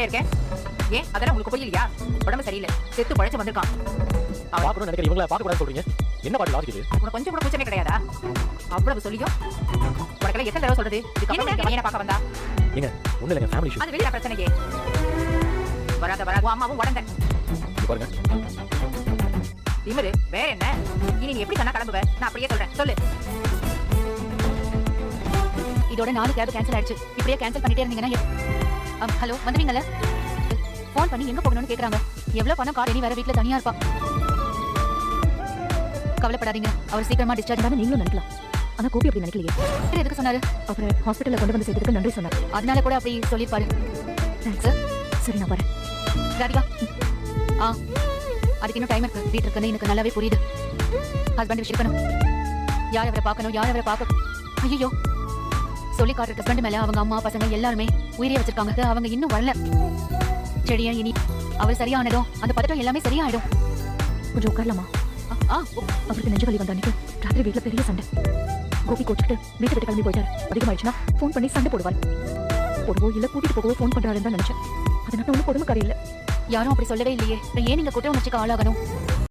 இருக்கேன். ஏன் அதெல்லாம் உங்களுக்கு புரியலையா? உடம்பு சரியில்லை, செத்து பழைச்சு வந்திருக்கான். பாக்கணும் நினைக்கிற இவங்கள பார்க்க கூடாது சொல்றீங்க. என்ன பாட்டு லாஜிக் இது? உனக்கு கொஞ்சம் கூட கூச்சமே கிடையாதா? அவ்வளவு சொல்லியும் உனக்கெல்லாம் எத்தனை தடவை சொல்றது? இதுக்கு பையனை பார்க்க வந்தா ஏங்க ஒண்ணு இல்லங்க, ஃபேமிலி இஷ்யூ. அது வெளியில பிரச்சனையே. வராத உன் அம்மாவும் உடந்த பாருங்க. திமிரு வேற என்ன? இனி நீ எப்படி சொன்னா கிளம்புவ? நான் அப்படியே சொல்றேன், சொல்லு. இதோட 4 கேப் கேன்சல் ஆயிடுச்சு. இப்படியே கேன்சல் பண்ணிட்டே இருந்தீங்கன்னா ஹலோ வந்துவீங்கல்ல? ஃபோன் பண்ணி எங்க போகணும்னு கேக்குறாங்க. எவ்வளவு பணம் கார், இனி வேற வீட்ல தனியா இருப்பா. கவலைப்படாதீங்க, அவர் சீக்கிரமா டிஸ்சார்ஜ் ஆனா நீங்களும் நினைக்கலாம். ஆனா கோபி அப்படி நினைக்கலையே. எதுக்கு சொன்னாரு? அப்புறம் ஹாஸ்பிட்டல்ல கொண்டு வந்து சேர்த்ததுக்கு நன்றி சொன்னார். அதனால கூட அப்படி சொல்லிருப்பாரு. தேங்க்ஸ். சரி நான் வரேன். ராதிகா. அதுக்கு இன்னும் டைம் இருக்கு. வீட்டு இருக்குன்னு எனக்கு நல்லாவே புரியுது. ஹஸ்பண்ட் விஷயம் இருக்கணும். யார் அவரை பார்க்கணும், யார் அவரை பார்க்க. ஐயோ சொல்லி காட்டுற ஹஸ்பண்ட் மேல அவங்க அம்மா பசங்க எல்லாருமே உயிரே வச்சிருக்காங்க. அவங்க இன்னும் வரல. செடியா இனி அவர் சரியானதும் அந்த பதட்டம் எல்லாமே சரியாயிடும். கொஞ்சம் உட்காரலாமா? அவருக்கு நெஞ்சு வலி வந்த அன்னைக்கு ராத்திரி வீட்டுல பெரிய சண்டை. கோபி கோச்சுட்டு வீட்டை விட்டு கிளம்பி போயிட்டாரு. அதிகமாயிடுச்சுன்னா ஃபோன் பண்ணி சண்டை போடுவார். போடுவோ இல்ல கூட்டிட்டு போகவோ ஃபோன் பண்றாருன்னு தான் நினைச்சேன். அதனால ஒன்றும் கொடுமைக்காரி இல்ல. யாரும் அப்படி சொல்லவே இல்லையே. ஏன் நீங்க குற்ற உணர்ச்சிக்கு ஆளாகணும்?